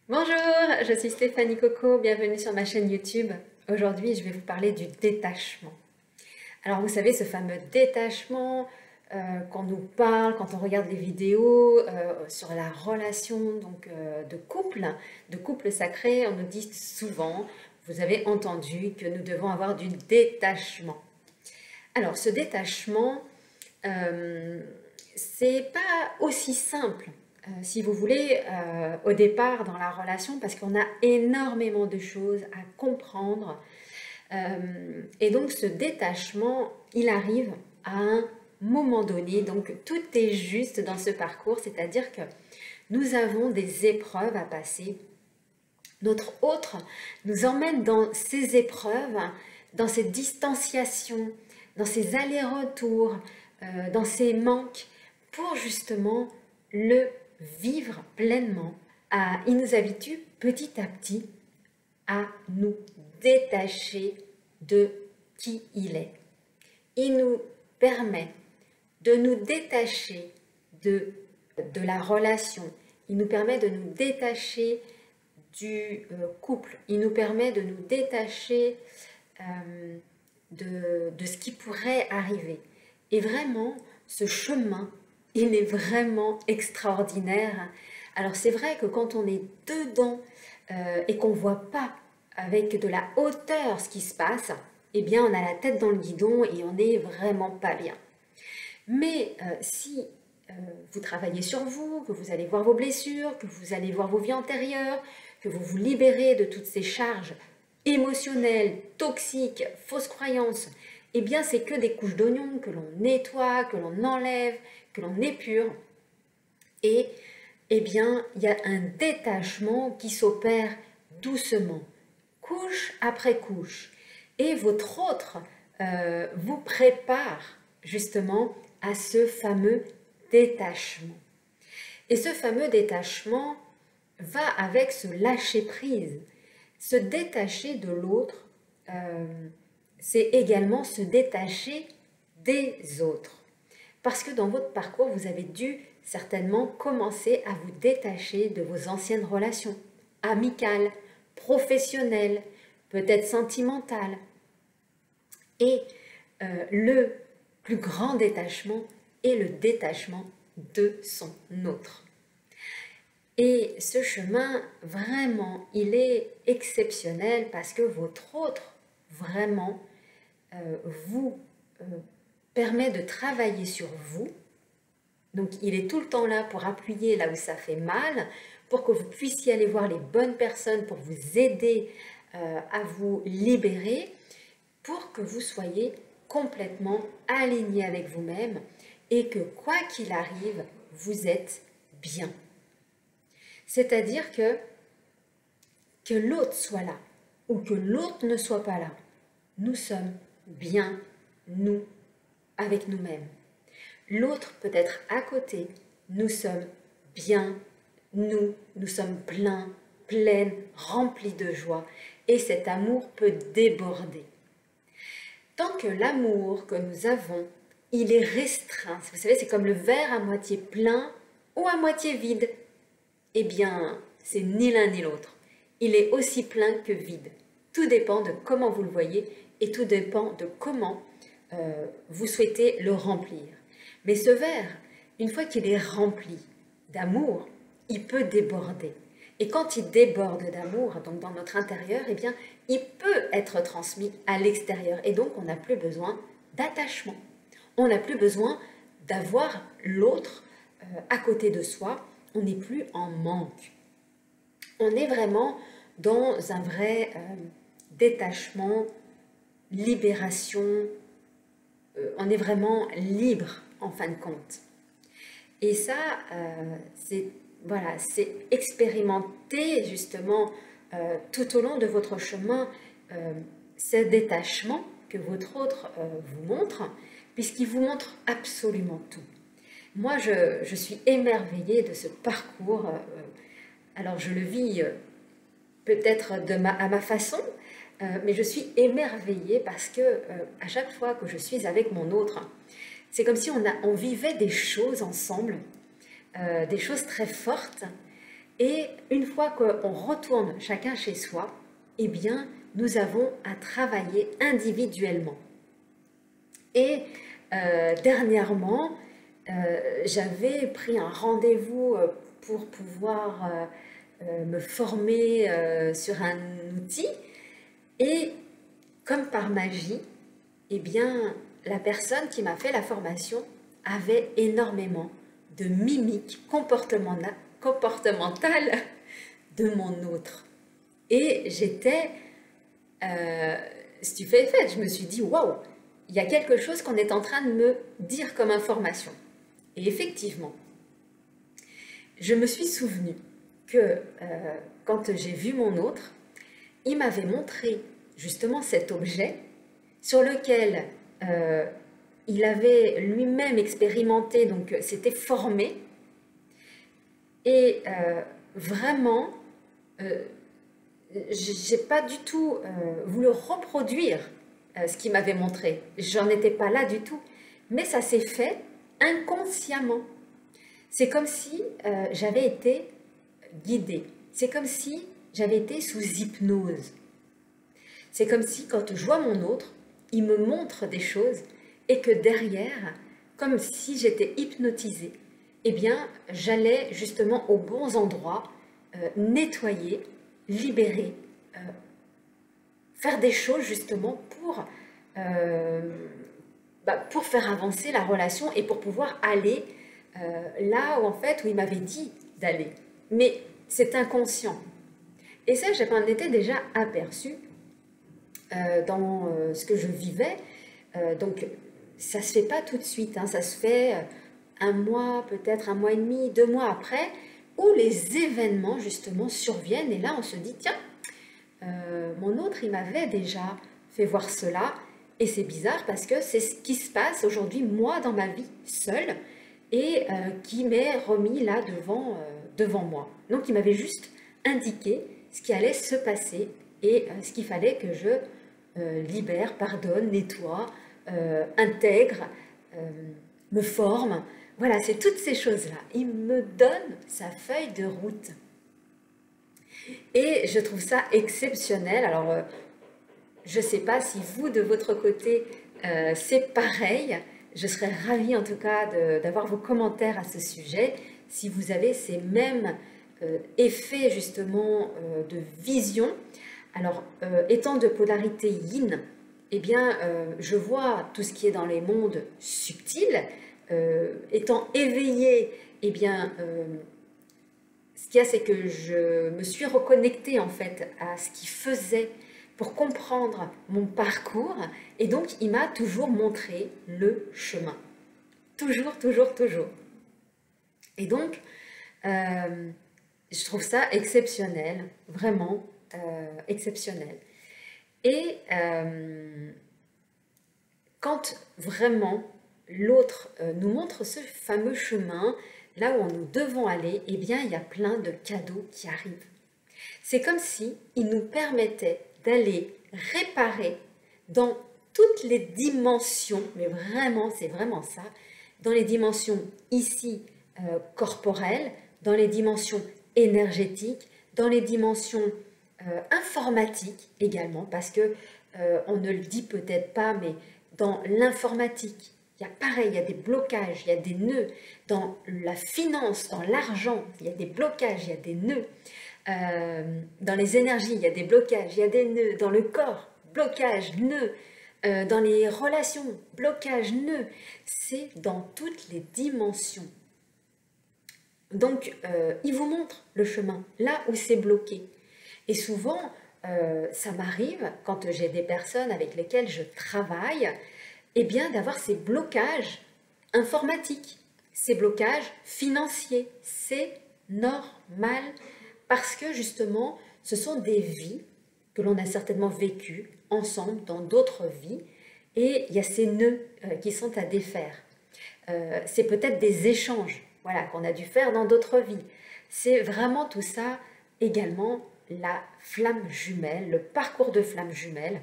Bonjour, je suis Stéphanie Coco, bienvenue sur ma chaîne YouTube. Aujourd'hui, je vais vous parler du détachement. Alors, vous savez, ce fameux détachement qu'on nous parle quand on regarde des vidéos sur la relation de couple sacré, on nous dit souvent, vous avez entendu que nous devons avoir du détachement. Alors, ce détachement, euh, c'est pas aussi simple, si vous voulez, au départ dans la relation, parce qu'on a énormément de choses à comprendre. Et donc, ce détachement, il arrive à un moment donné. Donc, tout est juste dans ce parcours, c'est-à-dire que nous avons des épreuves à passer. Notre autre nous emmène dans ces épreuves, dans ces distanciations, dans ces allers-retours, dans ces manques, pour justement le vivre pleinement. Il nous habitue petit à petit à nous détacher de qui il est. Il nous permet de nous détacher de la relation. Il nous permet de nous détacher du couple. Il nous permet de nous détacher de ce qui pourrait arriver. Et vraiment, ce chemin, il est vraiment extraordinaire. Alors c'est vrai que quand on est dedans et qu'on ne voit pas avec de la hauteur ce qui se passe, eh bien on a la tête dans le guidon et on n'est vraiment pas bien. Mais si vous travaillez sur vous, que vous allez voir vos blessures, que vous allez voir vos vies antérieures, que vous vous libérez de toutes ces charges émotionnelles, toxiques, fausses croyances, eh bien c'est que des couches d'oignons que l'on nettoie, que l'on enlève, que l'on épure. Et eh bien il y a un détachement qui s'opère doucement, couche après couche. Et votre autre vous prépare justement à ce fameux détachement. Et ce fameux détachement va avec ce lâcher-prise. Se détacher de l'autre, c'est également se détacher des autres. Parce que dans votre parcours, vous avez dû certainement commencer à vous détacher de vos anciennes relations, amicales, professionnelles, peut-être sentimentales. Et le plus grand détachement est le détachement de son autre. Et ce chemin, vraiment, il est exceptionnel parce que votre autre, vraiment, vous permet de travailler sur vous. Donc, il est tout le temps là pour appuyer là où ça fait mal, pour que vous puissiez aller voir les bonnes personnes pour vous aider à vous libérer, pour que vous soyez complètement aligné avec vous-même et que quoi qu'il arrive, vous êtes bien. C'est-à-dire que l'autre soit là ou que l'autre ne soit pas là, nous sommes bien, nous, avec nous-mêmes. L'autre peut être à côté, nous sommes bien, nous sommes pleins, pleines, remplis de joie et cet amour peut déborder. Tant que l'amour que nous avons, il est restreint, vous savez, c'est comme le verre à moitié plein ou à moitié vide. Eh bien, c'est ni l'un ni l'autre. Il est aussi plein que vide. Tout dépend de comment vous le voyez et tout dépend de comment vous souhaitez le remplir. Mais ce verre, une fois qu'il est rempli d'amour, il peut déborder. Et quand il déborde d'amour, donc dans notre intérieur, eh bien, il peut être transmis à l'extérieur. Et donc, on n'a plus besoin d'attachement. On n'a plus besoin d'avoir l'autre à côté de soi. On n'est plus en manque. On est vraiment dans un vrai détachement, libération. On est vraiment libre en fin de compte. Et ça, c'est voilà, c'est expérimenter justement tout au long de votre chemin ce détachement que votre autre vous montre, puisqu'il vous montre absolument tout. Moi, je suis émerveillée de ce parcours. Alors, je le vis peut-être à ma façon, mais je suis émerveillée parce que à chaque fois que je suis avec mon autre, c'est comme si on vivait des choses ensemble, des choses très fortes, Et une fois qu'on retourne chacun chez soi, eh bien, nous avons à travailler individuellement. Et dernièrement, j'avais pris un rendez-vous pour pouvoir me former sur un outil. Et comme par magie, eh bien, la personne qui m'a fait la formation avait énormément de mimiques comportementales de mon autre. Et j'étais stupéfaite. Je me suis dit, waouh, il y a quelque chose qu'on est en train de me dire comme information. Et effectivement, je me suis souvenu que quand j'ai vu mon autre, il m'avait montré justement cet objet sur lequel il avait lui-même expérimenté, donc s'était formé, et vraiment, j'ai pas du tout voulu reproduire ce qu'il m'avait montré. J'en étais pas là du tout, mais ça s'est fait inconsciemment. C'est comme si j'avais été guidée. C'est comme si j'avais été sous hypnose. C'est comme si quand je vois mon autre, il me montre des choses et que derrière, comme si j'étais hypnotisée, eh bien, j'allais justement aux bons endroits, nettoyer, libérer, faire des choses justement pour faire avancer la relation et pour pouvoir aller là où en fait où il m'avait dit d'aller. Mais c'est inconscient. Et ça, je m'en étais déjà aperçue dans ce que je vivais. Donc, ça ne se fait pas tout de suite. Hein, ça se fait un mois, peut-être un mois et demi, 2 mois après, où les événements, justement, surviennent. Et là, on se dit, tiens, mon autre, il m'avait déjà fait voir cela. Et c'est bizarre parce que c'est ce qui se passe aujourd'hui, moi, dans ma vie, seule, et qui m'est remis là devant moi. Donc, il m'avait juste indiqué ce qui allait se passer et ce qu'il fallait que je libère, pardonne, nettoie, intègre, me forme. Voilà, c'est toutes ces choses-là. Il me donne sa feuille de route. Et je trouve ça exceptionnel. Alors, je ne sais pas si vous, de votre côté, c'est pareil. Je serais ravie en tout cas d'avoir vos commentaires à ce sujet. Si vous avez ces mêmes effets justement de vision. Alors, étant de polarité yin, eh bien, je vois tout ce qui est dans les mondes subtils. Étant éveillée, eh bien, ce qu'il y a, c'est que je me suis reconnectée en fait à ce qui faisait pour comprendre mon parcours. Et donc, il m'a toujours montré le chemin. Toujours, toujours, toujours. Et donc, je trouve ça exceptionnel, vraiment exceptionnel. Et quand vraiment l'autre nous montre ce fameux chemin, là où nous devons aller, eh bien, il y a plein de cadeaux qui arrivent. C'est comme si il nous permettait d'aller réparer dans toutes les dimensions, mais vraiment, c'est vraiment ça, dans les dimensions ici corporelles, dans les dimensions énergétiques, dans les dimensions informatiques également, parce que on ne le dit peut-être pas, mais dans l'informatique, il y a pareil, il y a des blocages, il y a des nœuds. Dans la finance, dans l'argent, il y a des blocages, il y a des nœuds. Dans les énergies, il y a des blocages, il y a des nœuds. Dans le corps, blocage, nœuds. Dans les relations, blocage, nœuds. C'est dans toutes les dimensions. Donc, il vous montre le chemin, là où c'est bloqué. Et souvent, ça m'arrive, quand j'ai des personnes avec lesquelles je travaille, eh bien, d'avoir ces blocages informatiques, ces blocages financiers. C'est normal parce que justement, ce sont des vies que l'on a certainement vécues ensemble dans d'autres vies et il y a ces nœuds qui sont à défaire. C'est peut-être des échanges voilà, qu'on a dû faire dans d'autres vies. C'est vraiment tout ça également la flamme jumelle, le parcours de flamme jumelle.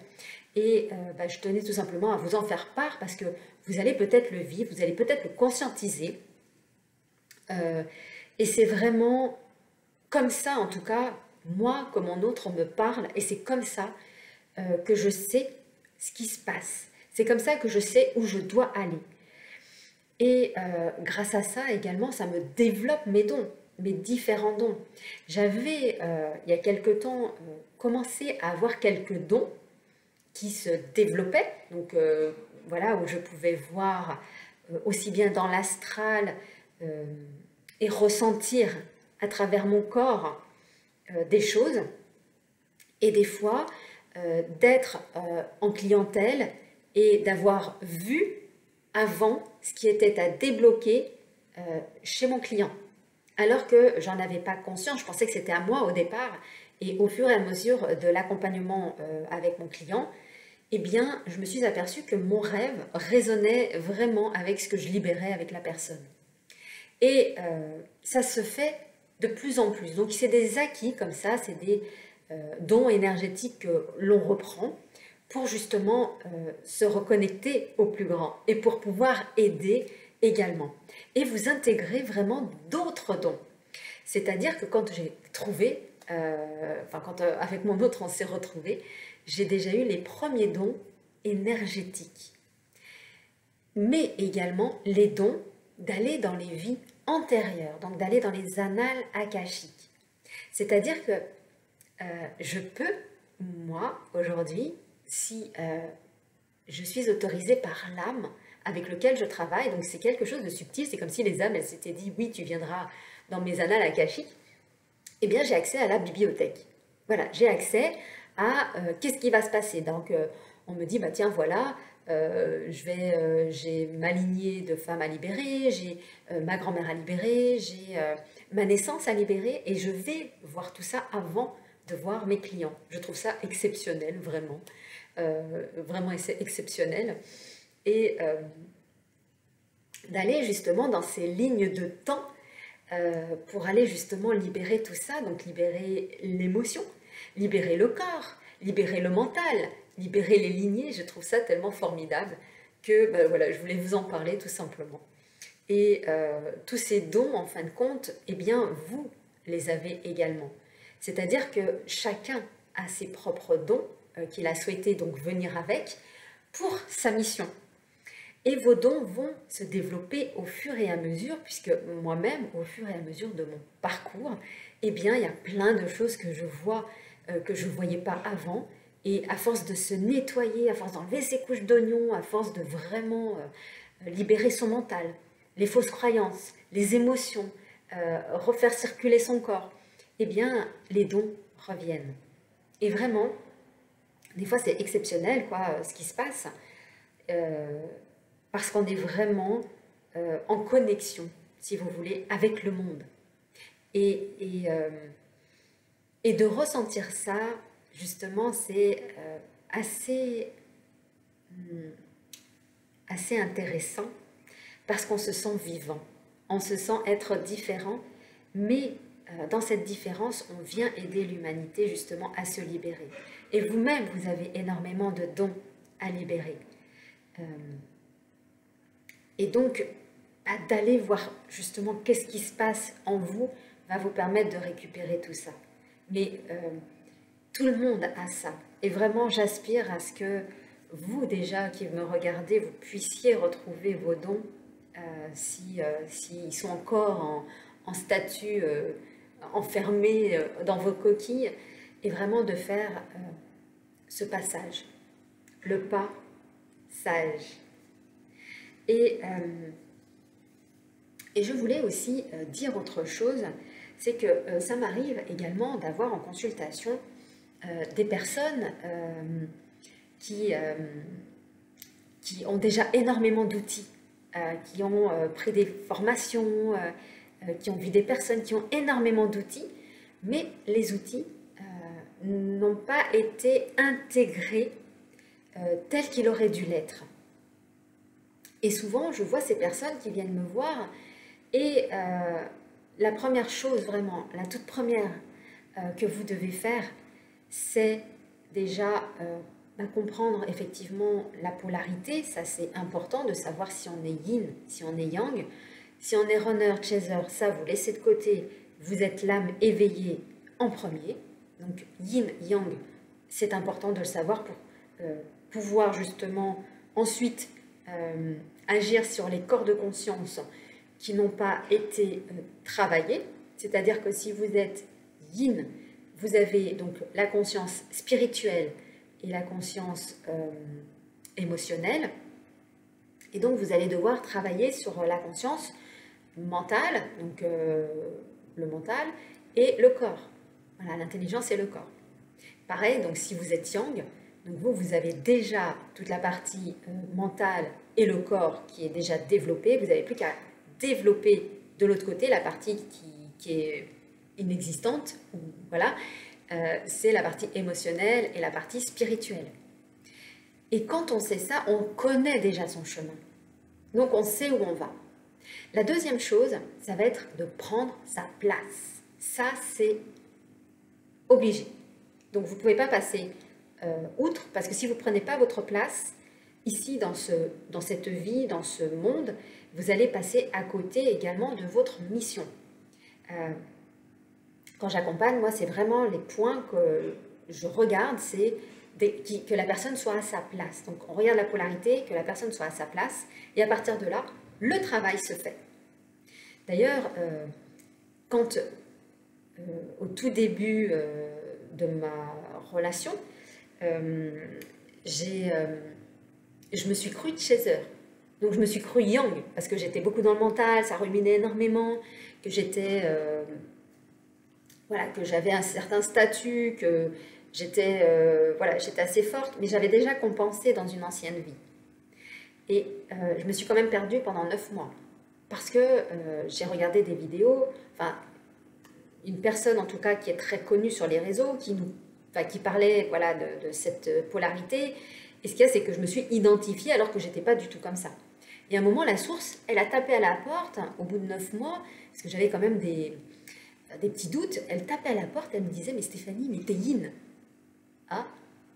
Et je tenais tout simplement à vous en faire part parce que vous allez peut-être le vivre, vous allez peut-être le conscientiser. Et c'est vraiment comme ça, en tout cas, moi comme un autre, on me parle et c'est comme ça que je sais ce qui se passe. C'est comme ça que je sais où je dois aller. Et grâce à ça également, ça me développe mes dons, mes différents dons. J'avais, il y a quelque temps, commencé à avoir quelques dons qui se développaient. Donc voilà, où je pouvais voir aussi bien dans l'astral et ressentir à travers mon corps des choses. Et des fois, d'être en clientèle et d'avoir vu avant ce qui était à débloquer chez mon client. Alors que j'en avais pas conscience, je pensais que c'était à moi au départ. Et au fur et à mesure de l'accompagnement avec mon client, eh bien, je me suis aperçue que mon rêve résonnait vraiment avec ce que je libérais avec la personne. Et ça se fait de plus en plus. Donc, c'est des acquis comme ça, c'est des dons énergétiques que l'on reprend pour justement se reconnecter au plus grand et pour pouvoir aider également. Et vous intégrez vraiment d'autres dons. C'est-à-dire que quand j'ai trouvé, quand avec mon autre on s'est retrouvé, j'ai déjà eu les premiers dons énergétiques. Mais également les dons d'aller dans les vies antérieures, donc d'aller dans les annales akashiques. C'est-à-dire que je peux, moi, aujourd'hui, si je suis autorisée par l'âme avec lequel je travaille, donc c'est quelque chose de subtil, c'est comme si les âmes, elles s'étaient dit, oui, tu viendras dans mes annales akashiques, eh bien j'ai accès à la bibliothèque. Voilà, j'ai accès à qu'est-ce qui va se passer. Donc on me dit, bah tiens, voilà, j'ai ma lignée de femmes à libérer, j'ai ma grand-mère à libérer, j'ai ma naissance à libérer, et je vais voir tout ça avant de voir mes clients. Je trouve ça exceptionnel, vraiment. Vraiment exceptionnel. Et d'aller justement dans ces lignes de temps pour aller justement libérer tout ça, donc libérer l'émotion, libérer le corps, libérer le mental, libérer les lignées. Je trouve ça tellement formidable que voilà, je voulais vous en parler tout simplement. Et tous ces dons, en fin de compte, eh bien, vous les avez également. C'est-à-dire que chacun a ses propres dons qu'il a souhaité donc venir avec pour sa mission. Et vos dons vont se développer au fur et à mesure, puisque moi-même, au fur et à mesure de mon parcours, eh bien, il y a plein de choses que je vois que je ne voyais pas avant. Et à force de se nettoyer, à force d'enlever ses couches d'oignons, à force de vraiment libérer son mental, les fausses croyances, les émotions, refaire circuler son corps, eh bien, les dons reviennent. Et vraiment, des fois, c'est exceptionnel, quoi, ce qui se passe. Parce qu'on est vraiment en connexion, si vous voulez, avec le monde. Et de ressentir ça, justement, c'est assez intéressant, parce qu'on se sent vivant, on se sent être différent, mais dans cette différence, on vient aider l'humanité justement à se libérer. Et vous-même, vous avez énormément de dons à libérer. Et donc, d'aller voir justement qu'est-ce qui se passe en vous va vous permettre de récupérer tout ça. Mais tout le monde a ça. Et vraiment, j'aspire à ce que vous, déjà, qui me regardez, vous puissiez retrouver vos dons s'ils sont encore en statut enfermés dans vos coquilles, et vraiment de faire ce passage, le pas sage. Et je voulais aussi dire autre chose, c'est que ça m'arrive également d'avoir en consultation des personnes qui ont déjà énormément d'outils, qui ont pris des formations, qui ont vu des personnes qui ont énormément d'outils, mais les outils n'ont pas été intégrés tels qu'ils auraient dû l'être. Et souvent, je vois ces personnes qui viennent me voir et la première chose, vraiment, la toute première que vous devez faire, c'est déjà comprendre effectivement la polarité. Ça, c'est important de savoir si on est yin, si on est yang. Si on est runner, chaser, ça, vous laissez de côté. vous êtes l'âme éveillée en premier. Donc yin, yang, c'est important de le savoir pour pouvoir justement ensuite agir sur les corps de conscience qui n'ont pas été travaillés. C'est-à-dire que si vous êtes yin, vous avez donc la conscience spirituelle et la conscience émotionnelle. Et donc vous allez devoir travailler sur la conscience mentale, donc le mental, et le corps. Voilà, l'intelligence et le corps. Pareil, donc si vous êtes yang, donc vous avez déjà toute la partie mentale et le corps qui est déjà développée. Vous n'avez plus qu'à développer de l'autre côté la partie qui est inexistante. Voilà, c'est la partie émotionnelle et la partie spirituelle. Et quand on sait ça, on connaît déjà son chemin. Donc on sait où on va. La deuxième chose, ça va être de prendre sa place. Ça, c'est obligé. Donc vous ne pouvez pas passer outre, parce que si vous ne prenez pas votre place, ici dans cette vie, dans ce monde, vous allez passer à côté également de votre mission. Quand j'accompagne, moi, c'est vraiment les points que je regarde, c'est que la personne soit à sa place. Donc on regarde la polarité, que la personne soit à sa place, et à partir de là, le travail se fait. D'ailleurs, quand au tout début de ma relation, je me suis crue chaser. Donc je me suis crue yang, parce que j'étais beaucoup dans le mental, ça ruminait énormément, que j'étais... voilà, que j'avais un certain statut, que j'étais j'étais assez forte, mais j'avais déjà compensé dans une ancienne vie. Et je me suis quand même perdue pendant 9 mois, parce que j'ai regardé des vidéos, enfin, une personne en tout cas qui est très connue sur les réseaux, qui parlait voilà, de cette polarité, et ce qu'il y a, c'est que je me suis identifiée alors que je n'étais pas du tout comme ça. Et à un moment, la source, elle a tapé à la porte, au bout de 9 mois, parce que j'avais quand même des petits doutes, elle tapait à la porte, elle me disait « Mais Stéphanie, mais t'es yin !» Ah.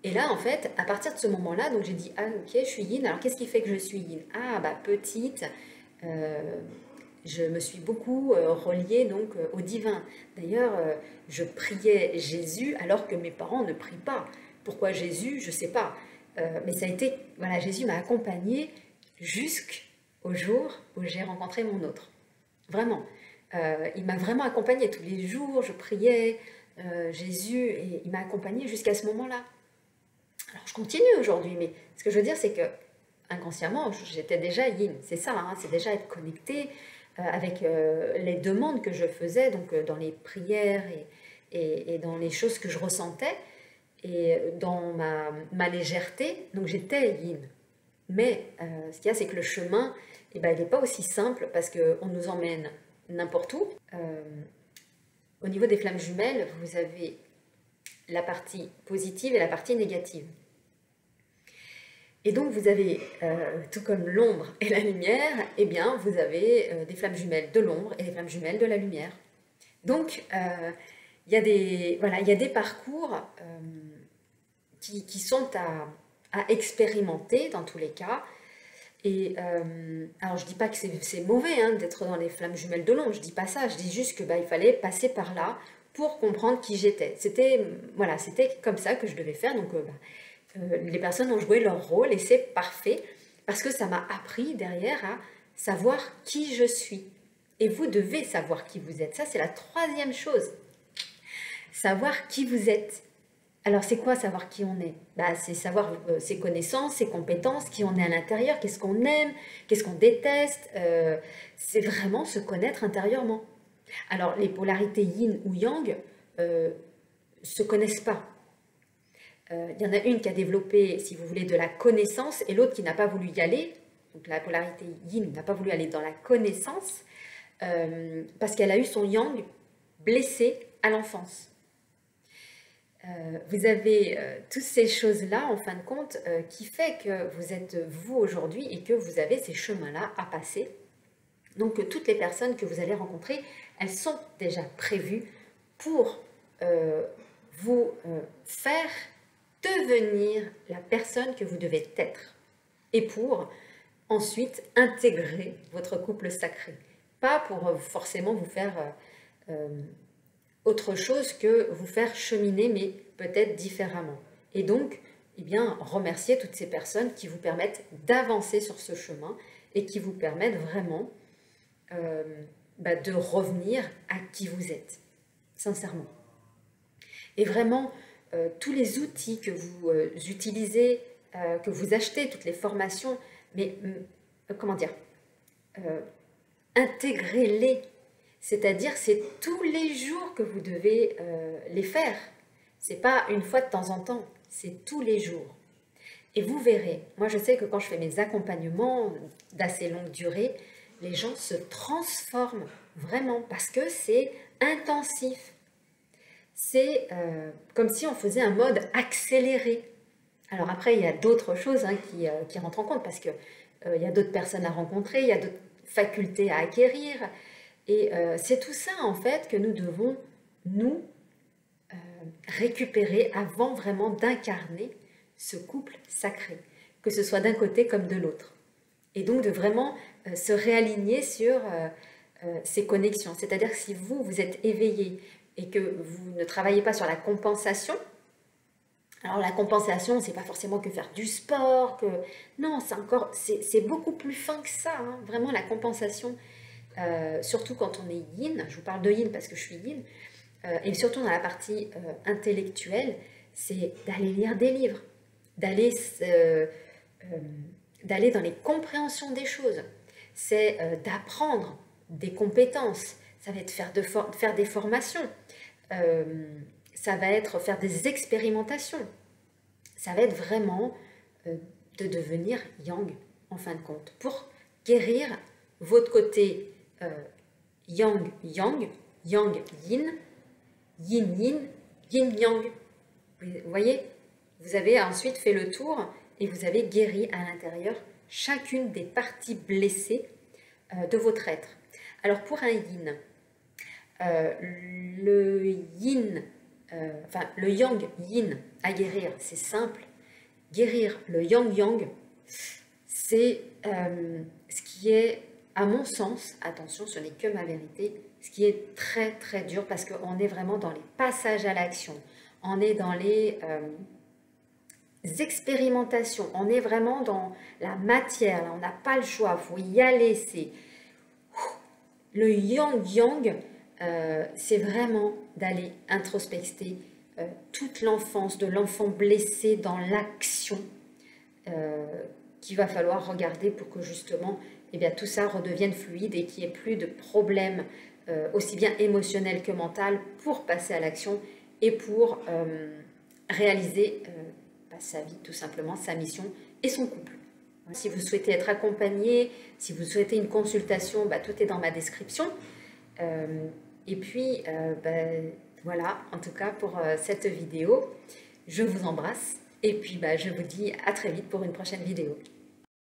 Et là, en fait, à partir de ce moment-là, donc j'ai dit « Ah, ok, je suis yin, alors qu'est-ce qui fait que je suis yin ?» Ah, bah petite, je me suis beaucoup reliée donc, au divin. D'ailleurs, je priais Jésus alors que mes parents ne prient pas. Pourquoi Jésus? Je ne sais pas. Mais ça a été, voilà, Jésus m'a accompagnée jusqu'au jour où j'ai rencontré mon autre. Vraiment. Il m'a vraiment accompagnée tous les jours, je priais Jésus et il m'a accompagnée jusqu'à ce moment-là. Alors je continue aujourd'hui, mais ce que je veux dire, c'est que inconsciemment, j'étais déjà yin. C'est ça, hein, c'est déjà être connecté avec les demandes que je faisais, donc dans les prières et dans les choses que je ressentais et dans ma légèreté. Donc j'étais yin. Mais ce qu'il y a, c'est que le chemin, eh ben, il n'est pas aussi simple parce qu'on nous emmène n'importe où. Au niveau des flammes jumelles, vous avez la partie positive et la partie négative. Et donc vous avez, tout comme l'ombre et la lumière, eh bien vous avez des flammes jumelles de l'ombre et des flammes jumelles de la lumière. Donc il y a des parcours qui sont à expérimenter dans tous les cas. Et alors je dis pas que c'est mauvais hein, d'être dans les flammes jumelles de l'ombre, je dis pas ça, je dis juste que il fallait passer par là pour comprendre qui j'étais. C'était comme ça que je devais faire. Donc les personnes ont joué leur rôle et c'est parfait parce que ça m'a appris derrière à savoir qui je suis. Et vous devez savoir qui vous êtes. Ça, c'est la troisième chose. Savoir qui vous êtes. Alors, c'est quoi savoir qui on est? C'est savoir ses connaissances, ses compétences, qui on est à l'intérieur, qu'est-ce qu'on aime, qu'est-ce qu'on déteste. C'est vraiment se connaître intérieurement. Alors, les polarités yin ou yang se connaissent pas. Il y en a une qui a développé, si vous voulez, de la connaissance et l'autre qui n'a pas voulu y aller. Donc, la polarité yin n'a pas voulu aller dans la connaissance parce qu'elle a eu son yang blessé à l'enfance. Vous avez toutes ces choses-là, en fin de compte, qui fait que vous êtes vous aujourd'hui et que vous avez ces chemins-là à passer. Donc, toutes les personnes que vous allez rencontrer, elles sont déjà prévues pour vous faire devenir la personne que vous devez être et pour ensuite intégrer votre couple sacré. Pas pour forcément vous faire autre chose que vous faire cheminer, mais peut-être différemment. Et donc, eh bien, remercier toutes ces personnes qui vous permettent d'avancer sur ce chemin et qui vous permettent vraiment de revenir à qui vous êtes, sincèrement. Et vraiment, tous les outils que vous utilisez, que vous achetez, toutes les formations, mais comment dire, intégrez-les. C'est-à-dire, c'est tous les jours que vous devez les faire. C'est pas une fois de temps en temps, c'est tous les jours. Et vous verrez, moi je sais que quand je fais mes accompagnements d'assez longue durée, les gens se transforment vraiment parce que c'est intensif. C'est comme si on faisait un mode accéléré. Alors après, il y a d'autres choses qui rentrent en compte parce qu'il y a d'autres personnes à rencontrer, il y a d'autres facultés à acquérir. Et c'est tout ça en fait que nous devons nous récupérer avant vraiment d'incarner ce couple sacré, que ce soit d'un côté comme de l'autre. Et donc de vraiment se réaligner sur ces connexions. C'est-à-dire que si vous êtes éveillé et que vous ne travaillez pas sur la compensation, alors la compensation, c'est pas forcément que faire du sport, que non, c'est beaucoup plus fin que ça. Hein. Vraiment la compensation, surtout quand on est yin, je vous parle de yin parce que je suis yin, et surtout dans la partie intellectuelle, c'est d'aller lire des livres, d'aller dans les compréhensions des choses, c'est d'apprendre des compétences, ça va être faire des formations, ça va être faire des expérimentations, ça va être vraiment de devenir yang en fin de compte, pour guérir votre côté yang yang, yang yin, yin yin, yin yang. Vous voyez, vous avez ensuite fait le tour et vous avez guéri à l'intérieur chacune des parties blessées de votre être. Alors pour un yin, le yin, le yang yin à guérir, c'est simple. Guérir le yang yang, c'est ce qui est, à mon sens, attention, ce n'est que ma vérité, ce qui est très très dur parce qu'on est vraiment dans les passages à l'action, on est dans les expérimentations, on est vraiment dans la matière, là, on n'a pas le choix, il faut y aller, c'est le yang-yang, c'est vraiment d'aller introspecter toute l'enfance, de l'enfant blessé dans l'action qu'il va falloir regarder pour que justement eh bien, tout ça redevienne fluide et qu'il n'y ait plus de problèmes aussi bien émotionnels que mentaux pour passer à l'action et pour réaliser sa vie, tout simplement, sa mission et son couple. Si vous souhaitez être accompagné, si vous souhaitez une consultation, tout est dans ma description. Et puis, voilà, en tout cas pour cette vidéo, je vous embrasse et puis je vous dis à très vite pour une prochaine vidéo.